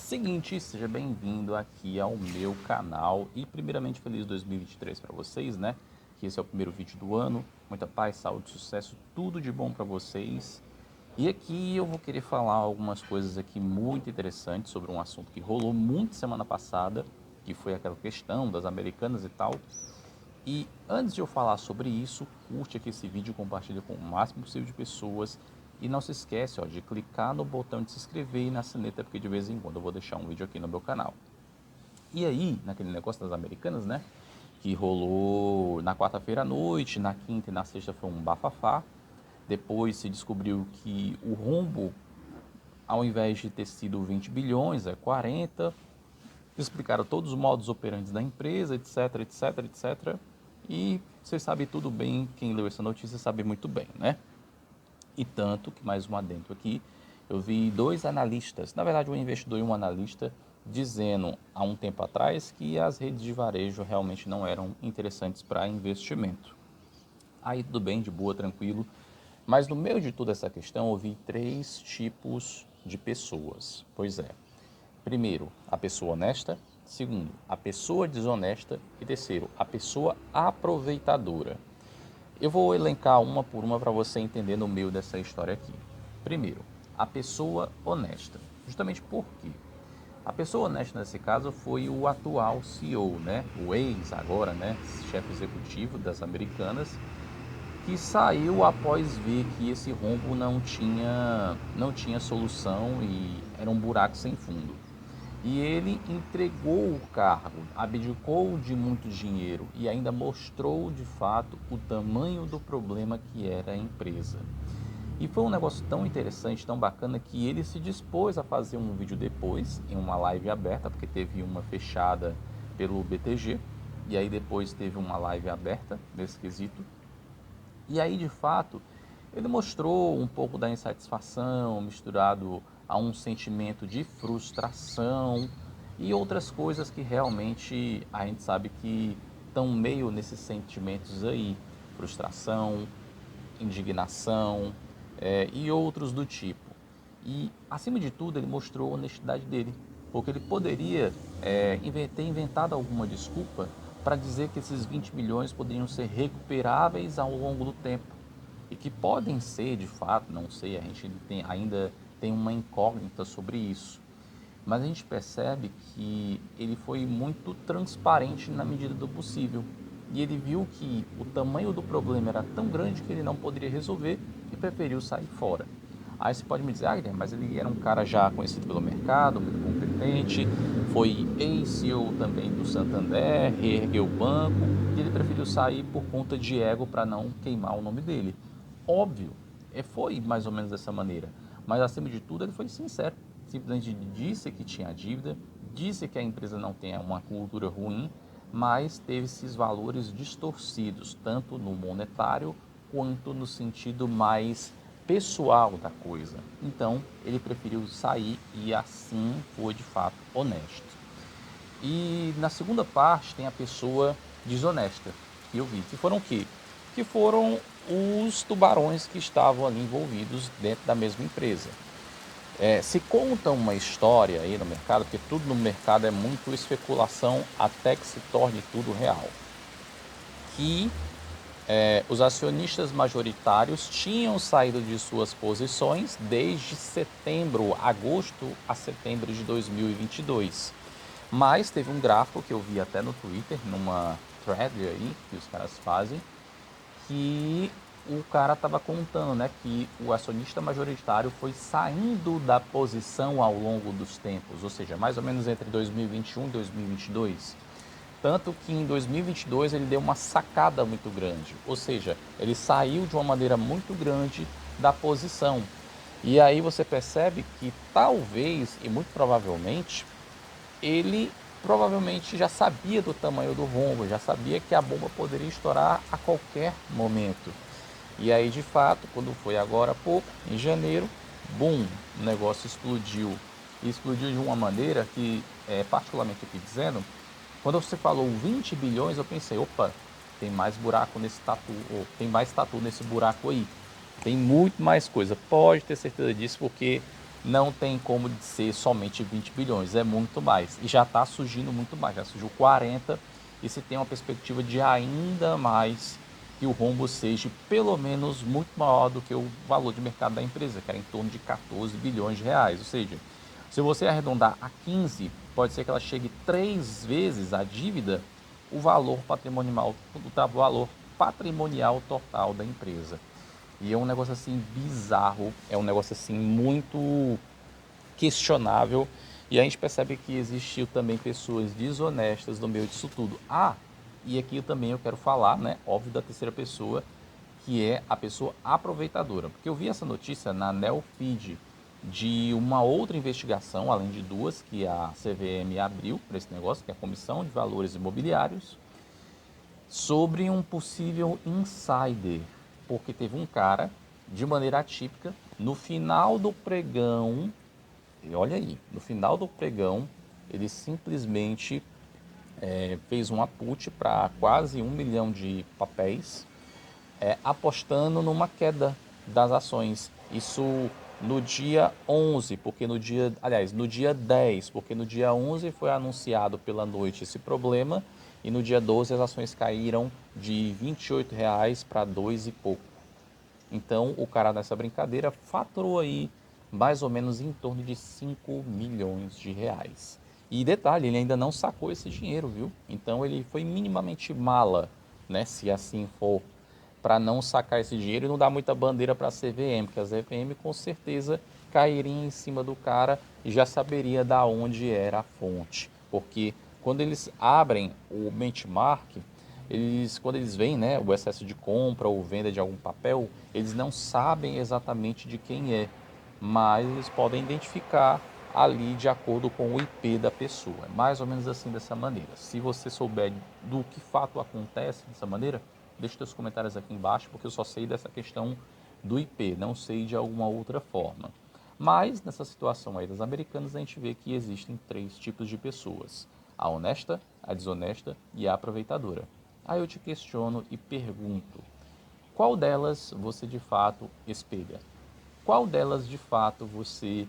Seguinte, seja bem-vindo aqui ao meu canal e primeiramente feliz 2023 para vocês, né? Que esse é o primeiro vídeo do ano. Muita paz, saúde, sucesso, tudo de bom para vocês. E aqui eu vou querer falar algumas coisas aqui muito interessantes sobre um assunto que rolou muito semana passada, que foi aquela questão das americanas e tal. E antes de eu falar sobre isso, curte aqui esse vídeo, compartilha com o máximo possível de pessoas. E não se esquece de clicar no botão de se inscrever e na sineta, porque de vez em quando eu vou deixar um vídeo aqui no meu canal. E aí, naquele negócio das americanas, né? Que rolou na quarta-feira à noite, na quinta e na sexta foi um bafafá. Depois se descobriu que o rombo, ao invés de ter sido 20 bilhões, é 40. Explicaram todos os modos operantes da empresa, etc, etc, etc. E vocês sabem tudo bem, quem leu essa notícia sabe muito bem, né? E tanto que, mais um adendo aqui, eu vi dois analistas, na verdade um investidor e um analista, dizendo há um tempo atrás que as redes de varejo realmente não eram interessantes para investimento. Aí tudo bem, de boa, tranquilo. Mas no meio de toda essa questão, eu vi três tipos de pessoas. Pois é. Primeiro, a pessoa honesta. Segundo, a pessoa desonesta. E terceiro, a pessoa aproveitadora. Eu vou elencar uma por uma para você entender no meio dessa história aqui. Primeiro, a pessoa honesta. Justamente por quê? A pessoa honesta nesse caso foi o atual CEO, né? O ex agora, né? Chefe executivo das americanas, que saiu após ver que esse rombo não tinha solução e era um buraco sem fundo. E ele entregou o cargo, abdicou de muito dinheiro e ainda mostrou de fato o tamanho do problema que era a empresa. E foi um negócio tão interessante, tão bacana, que ele se dispôs a fazer um vídeo depois, em uma live aberta, porque teve uma fechada pelo BTG, e aí depois teve uma live aberta nesse quesito. E aí, de fato, ele mostrou um pouco da insatisfação misturado a um sentimento de frustração e outras coisas que realmente a gente sabe que estão meio nesses sentimentos aí, frustração, indignação e outros do tipo. E, acima de tudo, ele mostrou a honestidade dele, porque ele poderia ter inventado alguma desculpa para dizer que esses 20 milhões poderiam ser recuperáveis ao longo do tempo e que podem ser, de fato, não sei, a gente ainda tem uma incógnita sobre isso. Mas a gente percebe que ele foi muito transparente na medida do possível. E ele viu que o tamanho do problema era tão grande que ele não poderia resolver e preferiu sair fora. Aí você pode me dizer, Guilherme, mas ele era um cara já conhecido pelo mercado, muito competente, foi ex-CEO também do Santander, reergueu o banco, e ele preferiu sair por conta de ego para não queimar o nome dele. Óbvio, foi mais ou menos dessa maneira, mas acima de tudo ele foi sincero, simplesmente disse que tinha dívida, disse que a empresa não tem uma cultura ruim, mas teve esses valores distorcidos, tanto no monetário quanto no sentido mais pessoal da coisa. Então, ele preferiu sair e assim foi de fato honesto. E na segunda parte tem a pessoa desonesta, que eu vi. Que foram o quê? Que foram os tubarões que estavam ali envolvidos dentro da mesma empresa. Se conta uma história aí no mercado, porque tudo no mercado é muito especulação até que se torne tudo real, que os acionistas majoritários tinham saído de suas posições desde agosto a setembro de 2022. Mas teve um gráfico que eu vi até no Twitter, numa thread aí que os caras fazem, que o cara estava contando, né, que o acionista majoritário foi saindo da posição ao longo dos tempos, ou seja, mais ou menos entre 2021 e 2022. Tanto que em 2022 ele deu uma sacada muito grande, ou seja, ele saiu de uma maneira muito grande da posição. E aí você percebe que talvez, e muito provavelmente, ele provavelmente já sabia do tamanho do rombo, já sabia que a bomba poderia estourar a qualquer momento. E aí, de fato, quando foi agora há pouco, em janeiro, bum, o negócio explodiu. E explodiu de uma maneira que, particularmente aqui dizendo, quando você falou 20 bilhões, eu pensei, opa, tem mais buraco nesse tatu, ou tem mais tatu nesse buraco aí. Tem muito mais coisa, pode ter certeza disso, porque não tem como ser somente 20 bilhões, é muito mais. E já está surgindo muito mais, já surgiu 40 e se tem uma perspectiva de ainda mais que o rombo seja pelo menos muito maior do que o valor de mercado da empresa, que era em torno de 14 bilhões de reais. Ou seja, se você arredondar a 15, pode ser que ela chegue 3 vezes a dívida, o valor patrimonial total da empresa. E é um negócio assim bizarro, é um negócio assim muito questionável. E a gente percebe que existiu também pessoas desonestas no meio disso tudo. E aqui também eu quero falar, né, óbvio, da terceira pessoa, que é a pessoa aproveitadora. Porque eu vi essa notícia na Neofeed de uma outra investigação, além de duas, que a CVM abriu para esse negócio, que é a Comissão de Valores Imobiliários, sobre um possível insider. Porque teve um cara, de maneira atípica, no final do pregão, e olha aí, no final do pregão, ele simplesmente fez um put para quase 1 milhão de papéis, apostando numa queda das ações. Isso no dia 11, porque no dia 10, porque no dia 11 foi anunciado pela noite esse problema e no dia 12 as ações caíram de R$ 28 para 2 e pouco. Então o cara nessa brincadeira faturou aí mais ou menos em torno de 5 milhões de reais. E detalhe, ele ainda não sacou esse dinheiro, viu? Então ele foi minimamente mala, né? Se assim for, para não sacar esse dinheiro e não dar muita bandeira para a CVM, porque a CVM com certeza cairia em cima do cara e já saberia da onde era a fonte. Porque quando eles abrem o benchmark, quando eles veem, né, o excesso de compra ou venda de algum papel, eles não sabem exatamente de quem é, mas eles podem identificar ali de acordo com o IP da pessoa. É mais ou menos assim, dessa maneira. Se você souber do que fato acontece dessa maneira, deixe seus comentários aqui embaixo, porque eu só sei dessa questão do IP, não sei de alguma outra forma. Mas nessa situação aí das americanas, a gente vê que existem 3 tipos de pessoas: a honesta, a desonesta e a aproveitadora. Aí eu te questiono e pergunto: qual delas você de fato espelha? Qual delas de fato você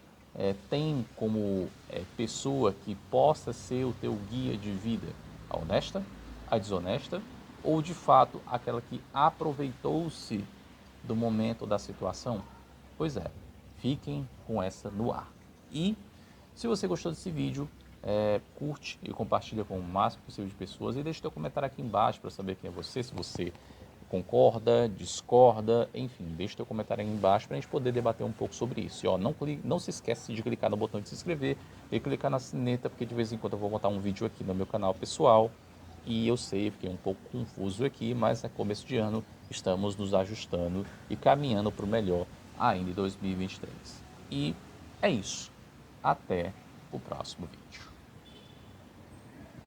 tem como pessoa que possa ser o teu guia de vida? A honesta, a desonesta ou de fato aquela que aproveitou-se do momento da situação? Pois é, fiquem com essa no ar. E se você gostou desse vídeo, curte e compartilha com o máximo possível de pessoas e deixe seu comentário aqui embaixo para saber quem é você, se você concorda, discorda, enfim, deixe seu comentário aí embaixo para a gente poder debater um pouco sobre isso. E ó, não se esquece de clicar no botão de se inscrever e clicar na sineta, porque de vez em quando eu vou montar um vídeo aqui no meu canal pessoal. E eu sei, fiquei um pouco confuso aqui, mas é começo de ano, estamos nos ajustando e caminhando para o melhor ainda em 2023. E é isso. Até o próximo vídeo.